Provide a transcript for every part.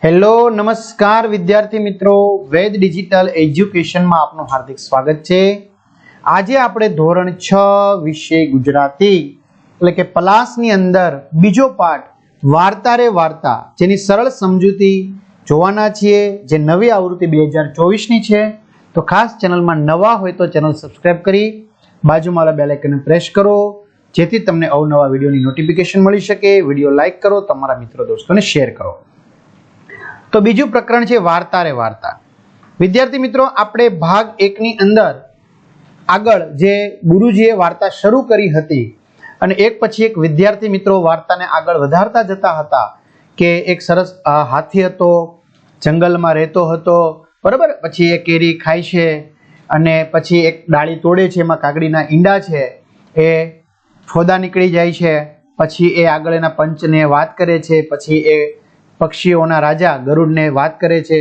Hello નમસ્કાર વિદ્યાર્થી મિત્રો, વેદ ડિજિટલ એજ્યુકેશનમાં આપનું હાર્દિક સ્વાગત છે। આજે આપણે ધોરણ 6 વિષય ગુજરાતી એટલે કે પલાસની અંદર બીજો પાઠ વાર્તા રે વાર્તા જેની સરળ સમજૂતી જોવાના છીએ, જે નવી આવૃત્તિ 2024 ની છે। તો ખાસ ચેનલમાં નવા હોય તો ચેનલ સબસ્ક્રાઇબ કરી બાજુમાં બેલ આઇકનને પ્રેસ કરો, જેથી તમને અવનવા વિડીયોની નોટિફિકેશન મળી શકે। વિડીયો લાઈક કરો, તમારા મિત્રો દોસ્તોને શેર કરો। તો બીજું પ્રકરણ છે વાર્તા રે વાર્તા। વિદ્યાર્થી મિત્રો, આપણે ભાગ 1 ની અંદર આગળ જે ગુરુજીએ વાર્તા શરૂ કરી હતી અને એક પછી એક વિદ્યાર્થી મિત્રો વાર્તાને આગળ વધારતા જતા હતા કે એક સરસ હાથી હતો, જંગલમાં રહેતો હતો, બરાબર। પછી એ કેરી ખાય છે અને પછી એક ડાળી તોડે છે, એમાં કાગડીના ઈંડા છે, એ ફોદા નીકળી જાય છે। પછી એ આગળ એના પંચને વાત કરે છે, પછી એ પક્ષીઓના રાજા ગરુડને વાત કરે છે,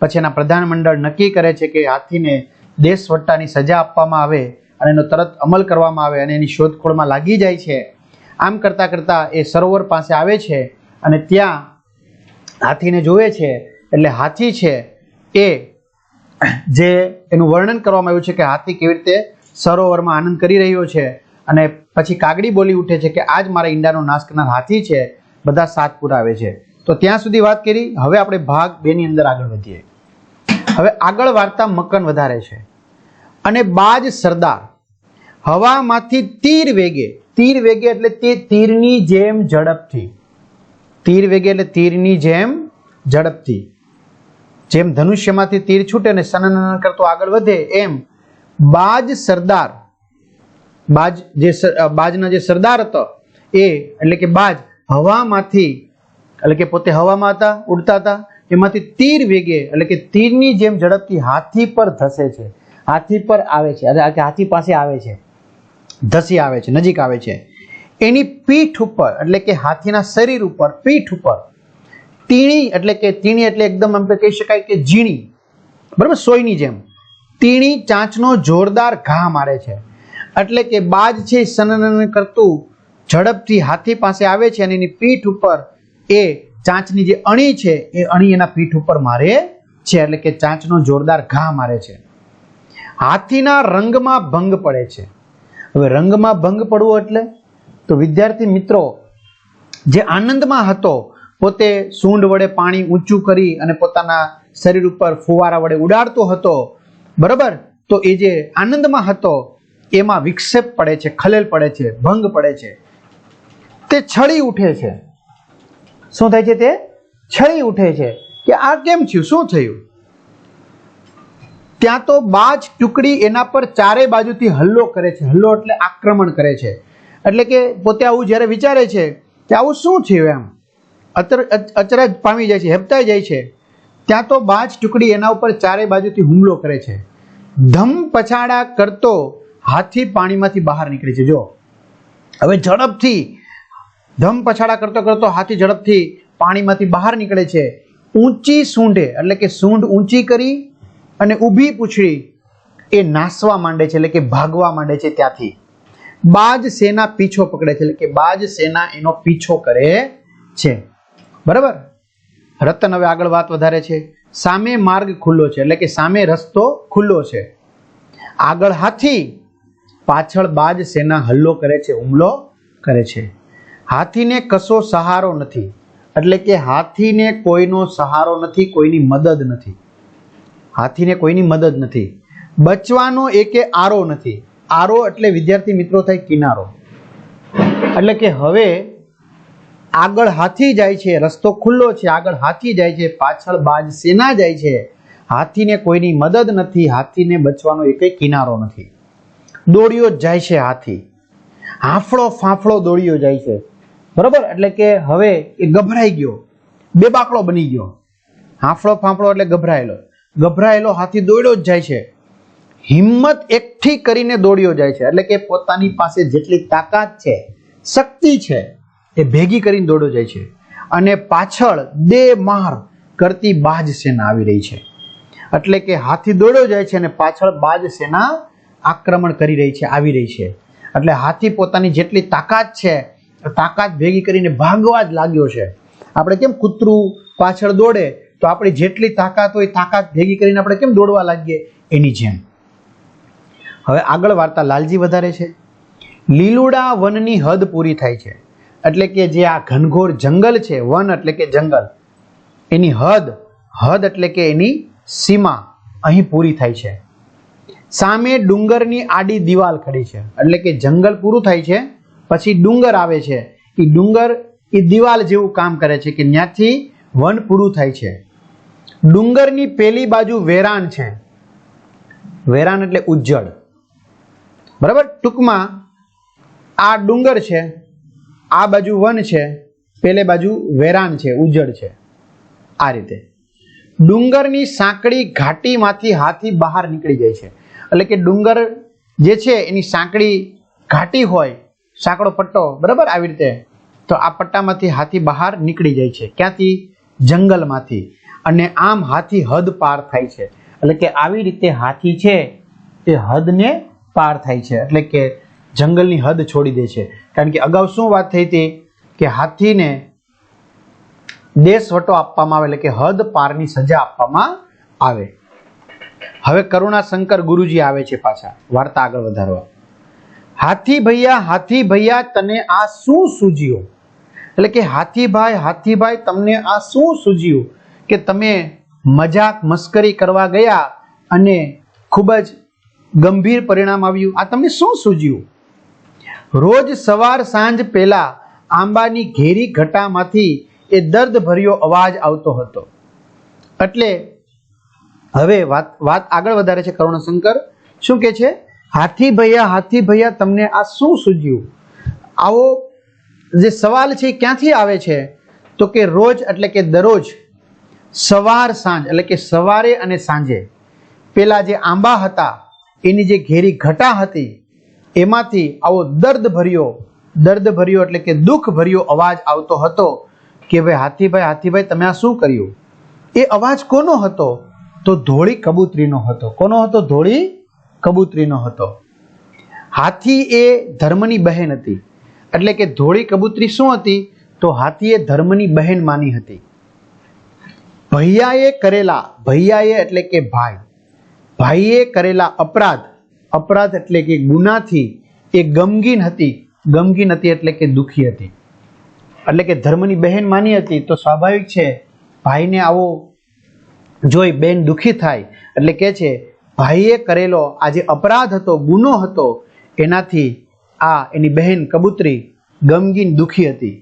પછી એના પ્રધાનમંડળ નક્કી કરે છે કે હાથીને દેશ વટ્ટાની સજા આપવામાં આવે અને એનો તરત અમલ કરવામાં આવે અને એની શોધખોળમાં લાગી જાય છે। આમ કરતાં કરતાં એ સરોવર પાસે આવે છે અને ત્યાં હાથીને જોવે છે, એટલે હાથી છે એ જે એનું વર્ણન કરવામાં આવ્યું છે કે હાથી કેવી રીતે સરોવરમાં આનંદ કરી રહ્યો છે, અને પછી કાગડી બોલી ઉઠે છે કે આજ મારા ઈંડાનો નાશ કરનાર હાથી છે, બધા સાથ પુરાવે છે। તો ત્યાં સુધી વાત કરી। હવે આપણે ભાગ 2 ની અંદર આગળ વધીએ। હવે આગળ વાર્તા મકન વધારે છે અને બાજ સરદાર હવામાંથી તીર વેગે એટલે તે તીરની જેમ ઝડપથી, તીર વેગે એટલે તીરની જેમ ઝડપથી, જેમ ધનુષ્યમાંથી તીર છૂટે ને સનનન કરતો આગળ વધે, એમ બાજ સરદાર, બાજના જે સરદાર હતો એ એટલે કે બાજ હવામાંથી એટલે કે પોતે હવામાં હતા, ઉડતા હતા, એમાંથી તીર વેગે એટલે કે તીરની જેમ ઝડપથી હાથી પર ધસે છે, હાથી પર આવે છે, હાથી પાસે આવે છે, ધસી આવે છે, નજીક આવે છે। એની પીઠ ઉપર એટલે કે હાથીના શરીર ઉપર, પીઠ ઉપર તીણી એટલે એકદમ એમ કહી શકાય કે ઝીણી, બરાબર, સોયની જેમ તીણી ચાંચનો જોરદાર ઘા મારે છે। એટલે કે બાજ છે સનનન કરતું ઝડપથી હાથી પાસે આવે છે અને એની પીઠ ઉપર એ ચાંચની જે અણી છે એ અણી એના પીઠ ઉપર મારે છે, એટલે કે ચાંચનો જોરદાર ઘા મારે છે। હાથીના રંગમાં ભંગ પડે છે। હવે રંગમાં ભંગ પડવો એટલે તો વિદ્યાર્થી મિત્રો, જે આનંદમાં હતો, પોતે સૂંઢ વડે પાણી ઊંચું કરી અને પોતાના શરીર ઉપર ફુવારા વડે ઉડાડતો હતો, બરાબર, તો એ જે આનંદમાં હતો એમાં વિક્ષેપ પડે છે, ખલેલ પડે છે, ભંગ પડે છે, તે છળી ઉઠે છે। શું થાય છે? તે છળી ઉઠે છે કે આ કેમ થયું, શું થયું? ત્યાં તો બાજ ટુકડી એના પર ચારે બાજુથી હલ્લો કરે છે, હલ્લો એટલે આક્રમણ કરે છે, એટલે કે પોતે આવું જ્યારે વિચારે છે કે આવું શું થયું, એમ અચરજ પામી જાય છે, હેબતાઈ જાય છે। ત્યાં તો બાજ ટુકડી એના ઉપર ચારે બાજુથી હુમલો કરે છે। ધમ પછાડા કરતો હાથી પાણીમાંથી બહાર નીકળે છે। જો હવે ઝડપથી ધમ પછાડા કરતો હાથી ઝડપથી પાણીમાંથી બહાર નીકળે છે। ઊંચી સૂંઢે એટલે કે સૂંઢ ઊંચી કરી અને ઊભી પૂંછડી એ નાસવા માંડે છે, એટલે કે ભાગવા માંડે છે। ત્યાંથી બાજ સેના પીછો પકડે છે, એટલે કે બાજ સેના એનો પીછો કરે છે, બરાબર। રતન હવે આગળ વાત વધારે છે। સામે માર્ગ ખુલ્લો છે, એટલે કે સામે રસ્તો ખુલ્લો છે, આગળ હાથી, પાછળ બાજ સેના હલ્લો કરે છે, હુમલો કરે છે। હાથીને કશો સહારો નથી, એટલે કે હાથીને કોઈનો સહારો નથી, કોઈની મદદ નથી, હાથીને કોઈની મદદ નથી। બચવાનો એકે આરો નથી। આરો એટલે વિદ્યાર્થી મિત્રો થાય કિનારો, એટલે કે હવે આગળ હાથી જાય છે, રસ્તો ખુલ્લો છે, આગળ હાથી જાય છે, પાછળ બાજ સેના જાય છે, હાથીને કોઈની મદદ નથી, હાથીને બચવાનો એકે કિનારો નથી। દોડ્યો જાય છે હાથી, હાંફળો ફાંફળો દોડ્યો જાય છે, બરોબર, એટલે કે હવે એ ગભરાઈ ગયો, બેબાકળો બની ગયો। હાંફળો ફાંફળો એટલે ગભરાયેલો હાથી દોડ્યો જ જાય છે। હિંમત એકઠી કરીને દોડ્યો જાય છે, એટલે કે પોતાની પાસે જેટલી તાકાત છે, શક્તિ છે, એ ભેગી કરીને દોડ્યો જાય છે। અને પાછળ દે માર કરતી બાજ સેના આવી રહી છે, એટલે કે હાથી દોડ્યો જાય છે અને પાછળ બાજ સેના આક્રમણ કરી રહી છે, આવી રહી છે। એટલે હાથી પોતાની જેટલી તાકાત છે, તાકાત ભેગી કરીને ભાગવા જ લાગ્યો છે। આપણે કેમ કૂતરું પાછળ દોડે તો આપણી જેટલી તાકાત હોય તાકાત ભેગી કરીને આપણે કેમ દોડવા લાગીએ એની જેમ. હવે આગળ વાર્તા લાલજી વધારે છે. લીલુડા વનની હદ પૂરી થાય છે, એટલે કે જે આ ઘનઘોર જંગલ છે, વન એટલે કે જંગલ, એની હદ એટલે કે એની સીમા અહીં પૂરી થાય છે. સામે ડુંગરની આડી દિવાલ ખડી છે, એટલે કે જંગલ પૂરું થાય છે પછી ડુંગર આવે છે. એ ડુંગર એ દિવાલ જેવું કામ કરે છે કે ત્યાંથી વન પૂરું થાય છે. ડુંગરની પેલી બાજુ વેરાન છે. વેરાન એટલે ઉજ્જડ, બરાબર. ટૂંકમાં આ ડુંગર છે, આ બાજુ વન છે, પેલે બાજુ વેરાન છે, ઉજ્જડ છે. આ રીતે ડુંગરની સાંકડી ઘાટીમાંથી હાથી બહાર નીકળી જાય છે, એટલે કે ડુંગર જે છે એની સાંકડી ઘાટી હોય, સાંકડો પટ્ટો, બરાબર. આવી રીતે તો આ પટ્ટામાંથી હાથી બહાર નીકળી જાય છે. ક્યાંથી? જંગલમાંથી. અને આમ હાથી હદ પાર થાય છે, એટલે કે આવી રીતે હાથી છે એ હદને પાર થાય છે, એટલે કે જંગલની હદ છોડી દે છે. કારણ કે અગાઉ શું વાત થઈ હતી કે હાથીને દેશવટો આપવામાં આવે, એટલે કે હદ પારની સજા આપવામાં આવે. હવે કરુણાશંકર ગુરુજી આવે છે પાછા વાર્તા આગળ વધારવા. હાથી ભૈયા તને આ શું સૂજ્યું? એટલે કે હાથીભાઈ તમને આ શું સૂજ્યું કે તમે મજાક મસ્કરી કરવા ગયા અને ખૂબ જ ગંભીર પરિણામ આવ્યું? આ તમને શું સૂજ્યું? રોજ સવાર સાંજ પહેલા આંબાની ઘેરી ઘટામાંથી એ દર્દ ભર્યો અવાજ આવતો હતો. એટલે હવે વાત આગળ વધારે છે કરુણાશંકર. શું કે છે? હાથી ભૈયા તમને આ શું સૂજ્યું? આવો જે સવાલ છે ક્યાંથી આવે છે? તો કે રોજ એટલે કે દરરોજ, સવાર સાંજ એટલે કે સવારે અને સાંજે પેલા જે આંબા હતા એની જે ઘેરી ઘટા હતી એમાંથી આવો દર્દ ભર્યો એટલે કે દુઃખ ભર્યો અવાજ આવતો હતો કે ભાઈ હાથીભાઈ તમે આ શું કર્યું? એ અવાજ કોનો હતો? તો ધોળી કબૂતરીનો હતો. કોનો હતો? ધોળી કબૂતરીનો હતો. હાથી એ ધર્મની બહેન હતી, એટલે કે ધોળી કબૂતરી શું હતી? તો હાથી એ ધર્મની બહેન માની હતી. ભૈયાએ એટલે કે ભાઈએ કરેલા અપરાધ એટલે કે ગુનાથી એ ગમગીન હતી એટલે કે દુખી હતી. એટલે કે ધર્મની બહેન માની હતી તો સ્વાભાવિક છે ભાઈને આવો જોઈ બેન દુખી થાય. એટલે કે છે ભાઈએ કરેલો આ જે અપરાધ હતો, ગુનો હતો, એનાથી આ એની બહેન કબૂતરી ગમગીન દુખી હતી.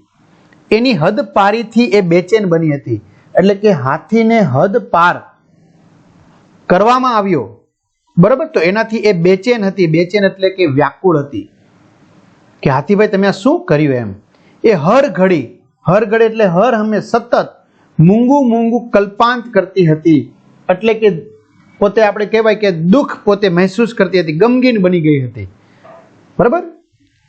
એની હદ પારીથી એ બેચેન બની હતી, એટલે કે હાથીને હદ પાર કરવામાં આવ્યો, બરાબર. તો એનાથી એ બેચેન હતી. બેચેન એટલે કે વ્યાકુળ હતી કે હાથીભાઈ તમે આ શું કર્યું એમ. એ હર ઘડી એટલે હર હંમેશ સતત મૂંગું કલ્પાંત કરતી હતી, એટલે કે પોતે આપણે કહેવાય કે દુઃખ પોતે મહેસૂસ કરતી હતી, ગમગીન બની ગઈ હતી, બરાબર.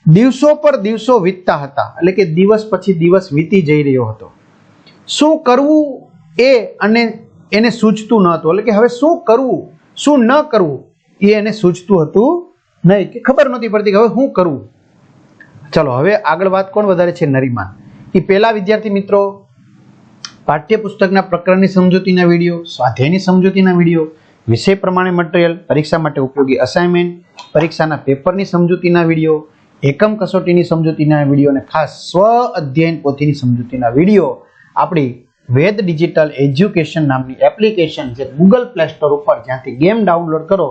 દિવસો પર દિવસો વીતતા હતા, એટલે કે દિવસ પછી દિવસ વીતી જઈ રહ્યો હતો. શું કરવું અને એને સૂચતું ન હતું, એટલે કે હવે શું કરવું શું ન કરવું એ એને સૂચતું હતું નહીં, કે ખબર નહોતી પડતી કે હવે શું કરવું. ચલો હવે આગળ વાત કોણ વધારે છે? નરીમાન. એ પહેલા વિદ્યાર્થી મિત્રો પાઠ્યપુસ્તકના પ્રકરણની સમજૂતીના વિડીયો, સ્વાધ્યાયની સમજૂતીના વિડીયો, વિષય પ્રમાણે મટીરિયલ, પરીક્ષા માટે ઉપયોગી અસાઇનમેન્ટ, પરીક્ષાના પેપરની સમજૂતીના વિડીયો, એકમ કસોટીની સમજૂતીના વિડીયો અને ખાસ સ્વ અધ્યયન પોથીની સમજૂતીના વિડીયો આપણી વેદ ડિજિટલ એજ્યુકેશન નામની એપ્લિકેશન જે ગૂગલ પ્લે સ્ટોર ઉપર જ્યાંથી ગેમ ડાઉનલોડ કરો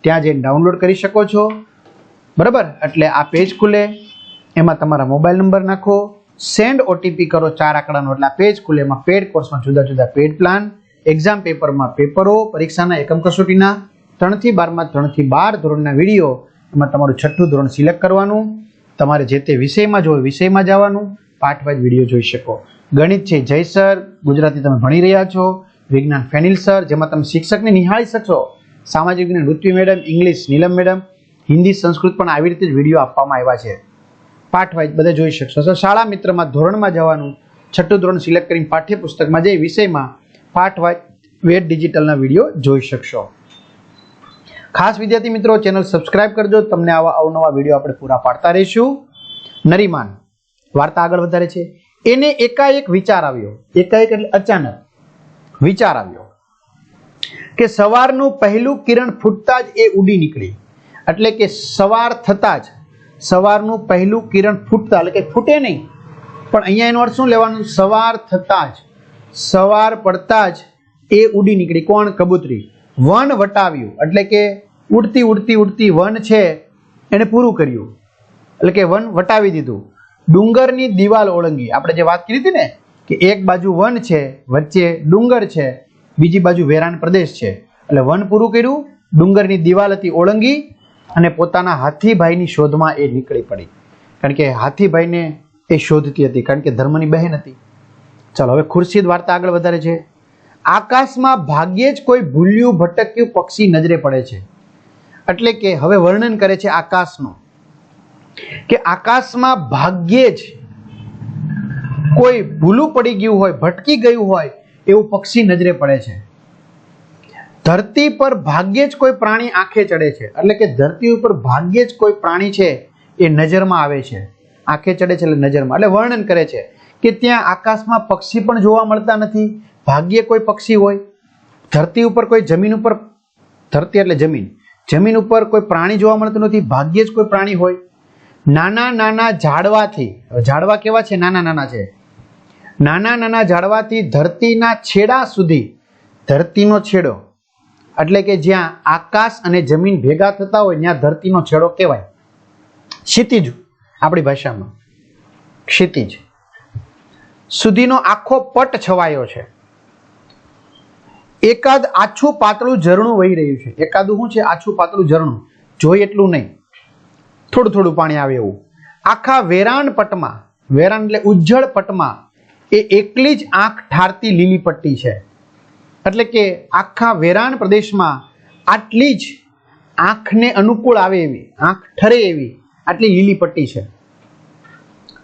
ત્યાં જઈને ડાઉનલોડ કરી શકો છો, બરાબર. એટલે આ પેજ ખુલે, એમાં તમારા મોબાઈલ નંબર નાખો, સેન્ડ ઓટીપી કરો 4 આંકડાનો, એટલે આ પેજ ખુલે. એમાં પેડ કોર્સમાં જુદા જુદા પેડ પ્લાન, એક્ઝામ પેપરમાં પેપરો, પરીક્ષાના એકમ કસોટીના 3 થી 12માં 3 થી 12 ધોરણના વિડીયો, એમાં તમારું 6ઠું ધોરણ સિલેક્ટ કરવાનું, તમારે જે તે વિષયમાં જોવે વિષયમાં જવાનું, પાઠવાઇઝ વિડીયો જોઈ શકો. ગણિત છે જય સર, ગુજરાતી તમે ભણી રહ્યા છો, વિજ્ઞાન ફેનિલ સર જેમાં તમે શિક્ષકને નિહાળી શકશો, સામાજિક વિજ્ઞાન ઋત્વી મેડમ, ઇંગ્લિશ નીલમ મેડમ, હિન્દી સંસ્કૃત પણ આવી રીતે જ વિડીયો આપવામાં આવ્યા છે. પાઠવાઇઝ બધા જોઈ શકશો. તો શાળા મિત્રમાં ધોરણમાં જવાનું, 6ઠું ધોરણ સિલેક્ટ કરીને પાઠ્યપુસ્તકમાં જે વિષયમાં પાઠવાઇઝ વેદ ડિજિટલના વિડીયો જોઈ શકશો. ખાસ વિદ્યાર્થી મિત્રો ચેનલ સબસ્ક્રાઇબ કરજો, તમને આવા અવનવા વિડીયો આપણે પૂરા પાડતા રહીશું. નરીમાન વાર્તા આગળ વધારે છે. એને એકાએક વિચાર આવ્યો, એકાએક એટલે અચાનક, વિચાર આવ્યો કે સવારનું પહેલું કિરણ ફૂટતા જ એ ઉડી નીકળી, એટલે કે સવાર થતા જ સવારનું પહેલું કિરણ ફૂટતા, એટલે કે ફૂટે નહીં, પણ અહીંયા એનો અર્થ શું લેવાનું? સવાર થતા જ, સવાર પડતા જ એ ઉડી નીકળી. કોણ? કબૂતરી. વન વટાવ્યું, એટલે કે ઉડતી ઉડતી ઉડતી વન છે એને પૂરું કર્યું, એટલે કે વન વટાવી દીધું. ડુંગરની દિવાલ ઓળંગી, આપણે જે વાત કરી હતી ને કે એક બાજુ વન છે, વચ્ચે ડુંગર છે, બીજી બાજુ વેરાન પ્રદેશ છે, એટલે વન પૂરું કર્યું, ડુંગરની દિવાલ હતી ઓળંગી, અને પોતાના હાથીભાઈની શોધમાં એ નીકળી પડી. કારણ કે હાથીભાઈને એ શોધતી હતી, કારણ કે ધર્મની બહેન હતી. ચાલો હવે ખુરશીદ વાર્તા આગળ વધારે છે. આકાશમાં ભાગ્યે જ કોઈ ભૂલ્યું ભટક્યું પક્ષી નજરે પડે છે, એટલે કે હવે વર્ણન કરે છે આકાશનું, કે આકાશમાં ભાગ્યે જ કોઈ ભૂલું પડી ગયું હોય, ભટકી ગયું હોય એવું પક્ષી નજરે પડે છે. ધરતી પર ભાગ્યે જ કોઈ પ્રાણી આંખે ચડે છે, એટલે કે ધરતી ઉપર ભાગ્યે જ કોઈ પ્રાણી છે એ નજરમાં આવે છે. આંખે ચડે છે એટલે નજરમાં, એટલે વર્ણન કરે છે કે ત્યાં આકાશમાં પક્ષી પણ જોવા મળતા નથી, ભાગ્યે કોઈ પક્ષી હોય. ધરતી ઉપર કોઈ જમીન ઉપર, ધરતી એટલે જમીન, જમીન ઉપર કોઈ પ્રાણી જોવા મળતું નથી, ભાગ્યે જ કોઈ પ્રાણી હોય. નાના નાના ઝાડવાથી, ઝાડવા કેવા છે? નાના નાના છે. નાના નાના ઝાડવાથી ધરતીના છેડા સુધી, ધરતીનો છેડો એટલે કે જ્યાં આકાશ અને જમીન ભેગા થતા હોય ત્યાં ધરતીનો છેડો કહેવાય. ક્ષિતિજ આપણી ભાષામાં, ક્ષિતિજ સુધીનો આખો પટ છવાયો છે. એકાદ આછું પાતળું ઝરણું વહી રહ્યું છે. એકાદું શું છે? આછું પાતળું ઝરણું, જોઈ એટલું નહીં, થોડું થોડું પાણી આવે એવું. આખા વેરાન પટમાં, વેરાન એટલે ઉજ્જળ પટમાં એ એકલી જ આંખ ઠારતી લીલી પટ્ટી છે, એટલે કે આખા વેરાન પ્રદેશમાં આટલી જ આંખને અનુકૂળ આવે એવી, આંખ ઠરે એવી આટલી લીલી પટ્ટી છે.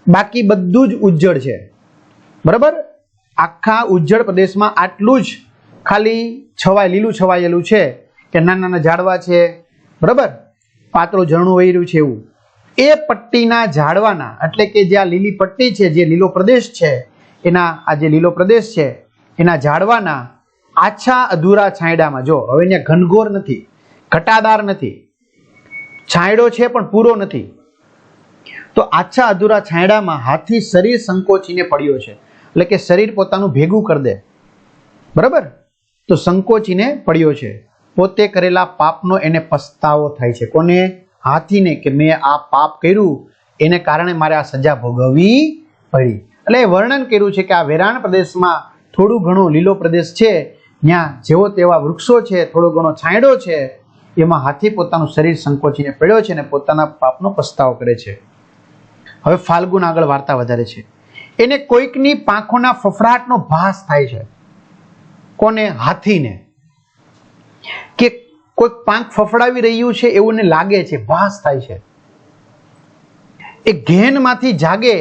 બાકી બધું જ ઉજ્જળ છે. બરાબર? આખા ઉજ્જળ પ્રદેશમાં આટલું જ ખાલી છવાય, લીલું છવાયેલું છે કે નાના નાના ઝાડવા છે, બરાબર, પાતળું ઝરણું વહી રહ્યું છે એવું. એ પટ્ટીના ઝાડવાના, એટલે કે જ્યાં લીલી પટ્ટી છે, જે લીલો પ્રદેશ છે, એના આ જે લીલો પ્રદેશ છે એના ઝાડવાના આછા અધૂરા છાંયડામાં, જો હવે અહીંયા ઘનઘોર નથી, ઘટાદાર નથી, છાંયડો છે પણ પૂરો નથી, તો આછા અધૂરા છાંયડામાં હાથી શરીર સંકોચીને પડ્યો છે, એટલે કે શરીર પોતાનું ભેગું કરી દે, બરાબર, તો સંકોચીને પડ્યો છે. પોતે કરેલા પાપનો એને પસ્તાવો થાય છે. કોને? હાથીને, કે મેં આ પાપ કર્યું એને કારણે મારે આ સજા ભોગવવી પડી. એટલે વર્ણન કર્યું છે કે આ વેરાન પ્રદેશમાં થોડું ઘણું લીલો પ્રદેશ છે, ત્યાં જેવો તેવા વૃક્ષો છે, થોડો ઘણો છાંયડો છે, એમાં હાથી પોતાનું શરીર સંકોચીને પડ્યો છે અને પોતાના પાપનો પસ્તાવો કરે છે. હવે ફાલ્ગુન આગળ વાર્તા વધારે છે. એને કોઈકની પાંખોના ફફડાટનો ભાસ થાય છે. કોને? હાથીને, કે કોઈક પાંખ ફફડાવી રહ્યું છે એવું એને લાગે છે, ભાસ થાય છે. એ ઘેનમાંથી જાગે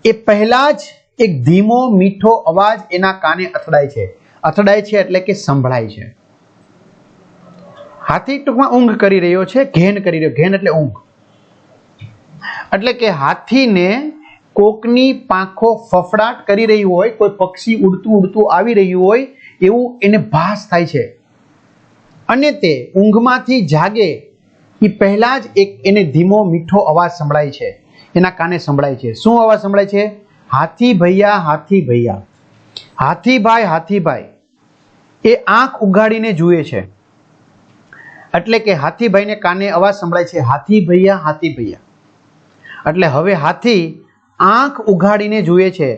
એ પહેલા જ એક ધીમો મીઠો અવાજ એના કાને અથડાય છે. અથડાય છે એટલે કે સંભળાય છે. હાથી ટૂંકમાં ઊંઘ કરી રહ્યો છે, ઘેન કરી રહ્યો, ઘેન એટલે ઊંઘ, એટલે કે હાથીને કોકની પાંખો ફફડાટ કરી રહી હોય, કોઈ પક્ષી ઉડતું ઉડતું આવી રહ્યું હોય એવું એને ભાસ થાય છે. અને તે ઊંઘમાંથી જાગે એ પહેલા જ એક એને ધીમો મીઠો અવાજ સંભળાય છે, એના કાને સંભળાય છે. શું અવાજ સંભળાય છે? હાથી ભૈયા, હાથી ભૈયા, હાથીભાઈ, હાથીભાઈ. એ આંખ ઉગાડીને જુએ છે, એટલે કે હાથીભાઈને કાને અવાજ સંભળાય છે, હાથી ભૈયા, હાથી ભૈયા. એટલે હવે હાથી આંખ ઉઘાડીને જુએ છે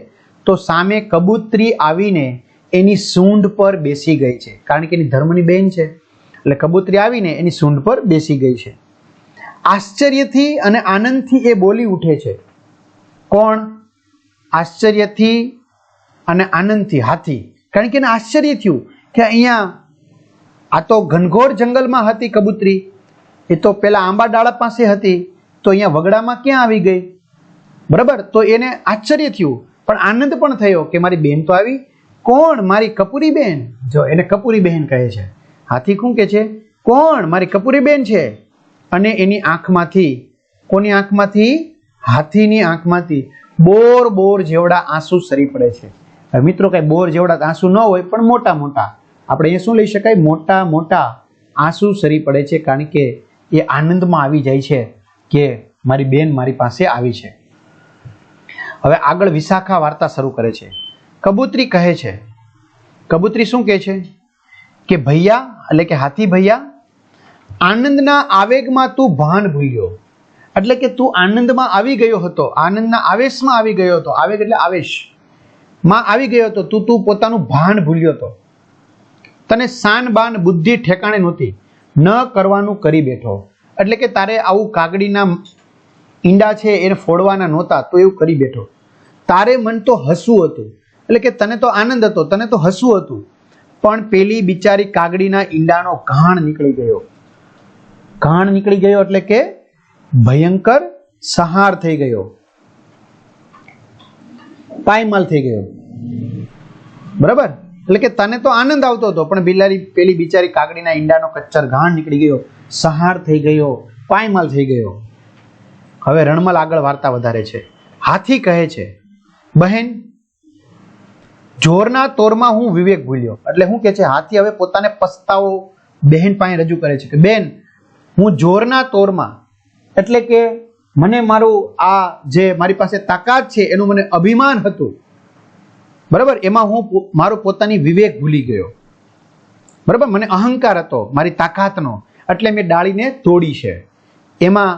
તો સામે કબૂતરી આવીને એની સૂંઢ પર બેસી ગઈ છે, કારણ કે એની ધર્મની બહેન છે, એટલે કબૂતરી આવીને એની સૂંઢ પર બેસી ગઈ છે. આશ્ચર્યથી અને આનંદથી એ બોલી ઉઠે છે. કોણ? આશ્ચર્યથી અને આનંદથી હાથી, કારણ કે એને આશ્ચર્ય થયું કે અહીંયા આ તો ઘનઘોર જંગલમાં હતી કબૂતરી, એ તો પેલા આંબા ડાળા પાસે હતી, તો અહીંયા વગડામાં ક્યાં આવી ગઈ? બરાબર, તો એને આશ્ચર્ય થયું પણ આનંદ પણ થયો કે મારી બહેન તો આવી. કોણ? મારી કપૂરી બહેન. જો એને કપૂરી બહેન કહે છે. હાથી શું કહે છે? કોણ? મારી કપૂરી બહેન છે. અને એની આંખમાંથી, કોની આંખમાંથી? હાથીની આંખમાંથી બોર બોર જેવડા આંસુ સરી પડે છે. મિત્રો કઈ બોર જેવડા આંસુ ન હોય પણ મોટા મોટા, આપણે અહીંયા શું લઈ શકાય, મોટા મોટા આંસુ સરી પડે છે, કારણ કે એ આનંદમાં આવી જાય છે કે મારી બેન મારી પાસે આવી છે. હવે આગળ વિશાખા વાર્તા શરૂ કરે છે. કબૂતરી કહે છે, કબૂતરી શું કહે છે કે ભૈયા એટલે કે હાથી ભૈયા, આનંદના આવેગમાં તું ભાન ભૂલ્યો. એટલે કે તું આનંદમાં આવી ગયો હતો, આનંદના આવેશમાં આવી ગયો હતો, આવેગ એટલે આવેશ માં આવી ગયો હતો, તું પોતાનું ભાન ભૂલ્યો હતો. તને શાન બાન બુદ્ધિ ઠેકાણે નહોતી, ન કરવાનું કરી બેઠો. એટલે કે તારે આવું કાગડીના ઈંડા છે એને ફોડવાના નહોતા, તો એવું કરી બેઠો. તારે મન તો હસવું હતું, એટલે કે તને તો આનંદ હતો, તને તો હસવું હતું, પણ પેલી બિચારી કાગડીના ઈંડાનો ઘાણ નીકળી ગયો. ઘાણ નીકળી ગયો એટલે કે ભયંકર સહાર થઈ ગયો, પાયમાલ થઈ ગયો. બરાબર, એટલે કે તને તો આનંદ આવતો હતો, પણ પેલી બિચારી કાગડીના ઈંડાનો કચ્ચર ઘાણ નીકળી ગયો, સહાર થઈ ગયો, પાયમાલ થઈ ગયો. હવે રણમલ આગળ વાર્તા વધારે છે. હાથી કહે છે, બહેન જોરના તોરમાં હું વિવેક ભૂલ્યો. એટલે શું કે છે, હાથી હવે પોતાને પસ્તાવો બહેન પાસે રજૂ કરે છે કે બેન હું જોરના તોરમાં, એટલે કે મને મારું આ જે મારી પાસે તાકાત છે એનું મને અભિમાન હતું, બરાબર, એમાં હું મારો પોતાની વિવેક ભૂલી ગયો. બરાબર, મને અહંકાર હતો મારી તાકાતનો, એટલે મેં ડાળીને તોડી છે. એમાં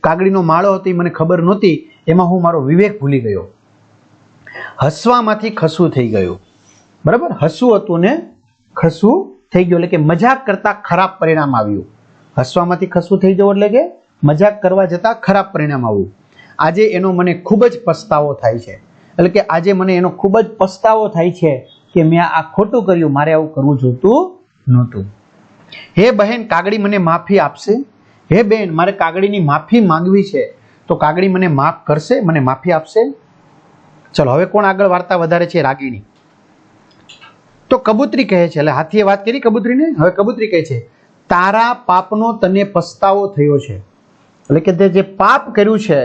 કાગડીનો માળો હતો એ મને ખબર નહોતી, એમાં હું મારો વિવેક ભૂલી ગયો. હસવામાંથી ખસું થઈ ગયું. બરાબર, હસવું હતું ને ખસું થઈ ગયું, એટલે કે મજાક કરતા ખરાબ પરિણામ આવ્યું. હસવામાંથી ખસું થઈ જવું એટલે કે મજાક કરવા જતા ખરાબ પરિણામ આવવું. આજે એનો મને ખૂબ જ પસ્તાવો થાય છે, એટલે કે આજે મને એનો ખૂબ જ પસ્તાવો થાય છે કે મેં આ ખોટું કર્યું, મારે આવું કરવું જોતું નહોતું. હે બહેન કાગડી મને માફી આપશે? હે બેન મારે કાગડીની માફી માંગવી છે, તો કાગડી મને માફ કરશે, મને માફી આપશે? ચલો હવે કોણ આગળ વાર્તા વધારે છે? રાગીણી. તો કબૂતરી કહે છે, એટલે હાથીએ વાત કરી કબૂતરીને, હવે કબૂતરી કહે છે તારા પાપનો તને પસ્તાવો થયો છે. એટલે કે તે જે પાપ કર્યું છે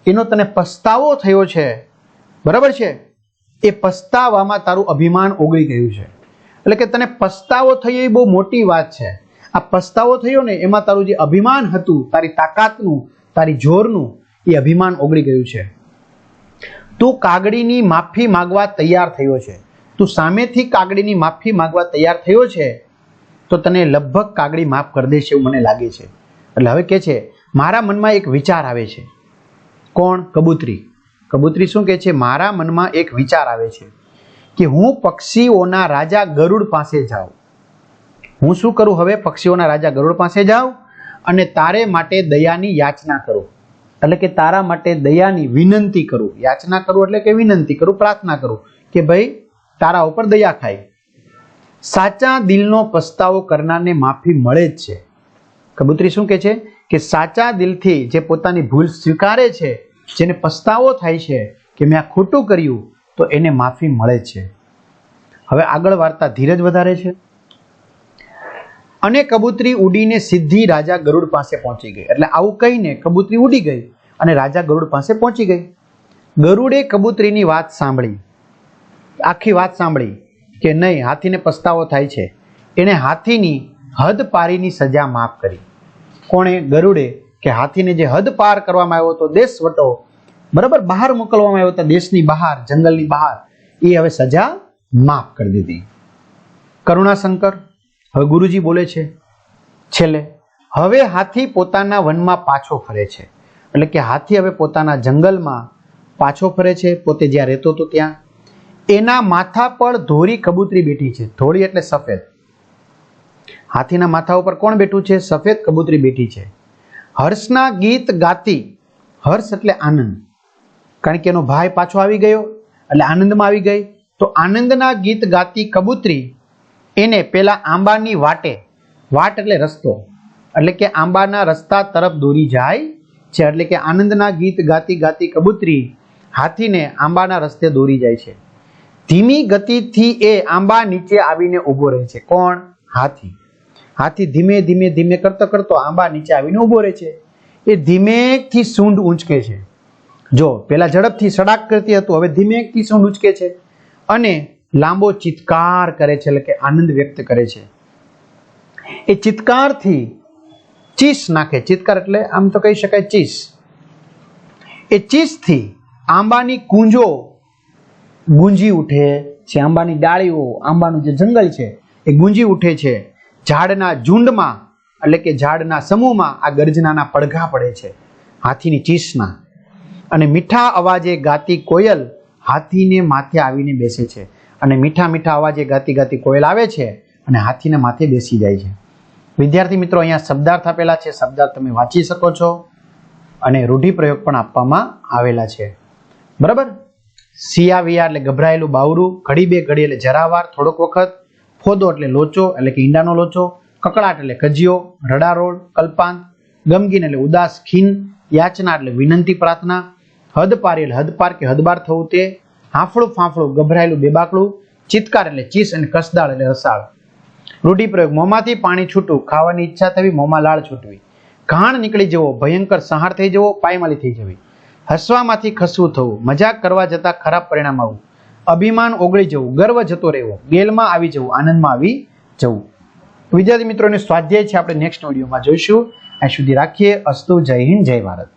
એનો તને પસ્તાવો થયો છે, બરાબર છે, એ પસ્તાવામાં તારું અભિમાન ઓગળી ગયું છે. એટલે કે તને પસ્તાવો થયો એ બહુ મોટી વાત છે. આ પસ્તાવો થયો ને એમાં તારું જે અભિમાન હતું, તારી તાકાતનું, તારી જોરનું, એ અભિમાન ઓગળી ગયું છે. તું કાગડીની માફી માંગવા તૈયાર થયો છે, તું સામેથી કાગડીની માફી માંગવા તૈયાર થયો છે, તો તને લગભગ કાગડી માફ કરી દેશે એવું મને લાગે છે. એટલે હવે કે છે મારા મનમાં એક વિચાર આવે છે. કોણ? કબૂતરી. કબૂતરી શું કહે છે? મારા મનમાં એક વિચાર આવે છે કે હું પક્ષીઓના રાજા ગરુડ પાસે જાઉં. હું શું કરું હવે? પક્ષીઓના રાજા ગરુડ પાસે જાઉં અને તારે માટે દયાની યાચના કરું. એટલે કે તારા માટે દયાની વિનંતી કરું. યાચના કરું એટલે કે વિનંતી કરું, પ્રાર્થના કરું કે ભાઈ તારા ઉપર દયા ખાય. સાચા દિલનો પસ્તાવો કરનારને માફી મળે જ છે. કબૂતરી શું કહે છે કે સાચા દિલથી જે પોતાની ભૂલ સ્વીકારે છે, જેને પસ્તાવો થાય છે કે મેં આ ખોટું કર્યું, તો એને માફી મળે છે. હવે આગળ વાર્તા ધીરજ વધારે છે. અને કબૂતરી ઉડીને સીધી રાજા ગરુડ પાસે પહોંચી ગઈ. એટલે આવું કહીને કબૂતરી ઉડી ગઈ અને રાજા ગરુડ પાસે પહોંચી ગઈ. ગરુડે કબૂતરીની વાત સાંભળી, આખી વાત સાંભળી કે નહીં, હાથીને પસ્તાવો થાય છે. એણે હાથીની હદ પારીની સજા માફ કરી. કોણે? ગરુડે. કે હાથીને જે હદ પાર કરવામાં આવ્યો હતો, દેશ વટો, બરાબર, બહાર મોકલવામાં આવ્યો હતો, દેશની બહાર, જંગલની બહાર, એ હવે સજા માફ કરી દીધી. કરુણાશંકર. હવે ગુરુજી બોલે છે છેલ્લે, હવે હાથી પોતાના વનમાં પાછો ફરે છે. એટલે કે હાથી હવે પોતાના જંગલમાં પાછો ફરે છે, પોતે જ્યાં રહેતો હતો ત્યાં. એના માથા પર ધોરી કબૂતરી બેઠી છે. ધોળી એટલે સફેદ. હાથીના માથા ઉપર કોણ બેઠું છે? સફેદ કબૂતરી બેઠી છે. હર્ષના ગીત ગાતી, હર્ષ એટલે આનંદ, કારણ કે એનો ભાઈ પાછો આવી ગયો એટલે આનંદમાં આવી ગઈ. તો આનંદના ગીત ગાતી કબૂતરી એને પેલા આંબાની વાટે, વાટ એટલે રસ્તો, એટલે કે આંબાના રસ્તા તરફ દોરી જાય છે. એટલે કે આનંદના ગીત ગાતી ગાતી કબૂતરી હાથીને આંબાના રસ્તે દોરી જાય છે. ધીમી ગતિથી એ આંબા નીચે આવીને ઊભો રહે છે. કોણ? હાથી. હાથી ધીમે ધીમે ધીમે કરતો કરતો આંબા નીચે આવીને ઊભો રહે છે. એ ધીમેકથી સૂંઢ ઊંચકે છે. જો પેલા ઝડપથી સડાક કરતી હતું, હવે ધીમેકથી સૂંઢ ઊંચકે છે. અને લાંબો ચિત્કાર કરે છે, એટલે કે આનંદ વ્યક્ત કરે છે. એ ચિત્કારથી ચીસ નાખે. ચિત્કાર એટલે આમ તો કહી શકાય ચીસ. એ ચીસથી આંબાની કુંજો ગુંજી ઉઠે છે. આંબાની ડાળીઓ, આંબાનું જે જંગલ છે એ ગુંજી ઉઠે છે. ઝાડના ઝુંડમાં એટલે કે ઝાડના સમૂહમાં આ ગર્જનાના પડઘા પડે છે, હાથીની ચીસના. અને મીઠા અવાજે ગાતી કોયલ હાથીને માથે આવીને બેસે છે. અને મીઠા મીઠા અવાજે ગાતી ગાતી કોયલ આવે છે અને હાથીને માથે બેસી જાય છે. વિદ્યાર્થી મિત્રો, અહીંયા શબ્દાર્થ આપેલા છે. શબ્દાર્થ તમે વાંચી શકો છો અને રૂઢિપ્રયોગ પણ આપવામાં આવેલા છે. બરાબર. સિયાવિયા એટલે ગભરાયેલું બાવરું, ઘડી બે ઘડી એટલે જરાવાર, થોડોક વખત, ફોદો એટલે લોચો એટલે કે ઈંડાનો લોચો, કકળાટ એટલે કજિયો, રડારોળ, કલ્પાંત, ગમગીન એટલે ઉદાસ ખીન, યાચના એટલે વિનંતી પ્રાર્થના, હદપારી એટલે હદપાર કે હદબાર થવું તે, હાંફળું ફાંફળું ગભરાયેલું બેબાકડું, ચિત્કાર એટલે ચીસ અને કસદાળ એટલે હસાળ. રૂઢિપ્રયોગ: મોંમાંથી પાણી છૂટવું, ખાવાની ઈચ્છા થવી, મોંમાં લાળ છૂટવી, ઘાણ નીકળી જવો, ભયંકર સંહાર થઈ જવો, પાયમાલી થઈ જવી, હસવામાંથી ખસવું થવું, મજાક કરવા જતા ખરાબ પરિણામ આવવું, અભિમાન ઓગળી જવું, ગર્વ જતો રહેવો, ગેલમાં આવી જવું, આનંદમાં આવી જવું. વિદ્યાર્થી મિત્રોને સ્વાધ્યાય છે આપણે નેક્સ્ટ વિડીયોમાં જોઈશું. અહીં સુધી રાખીએ. અસ્તુ. જય હિન્દ, જય ભારત.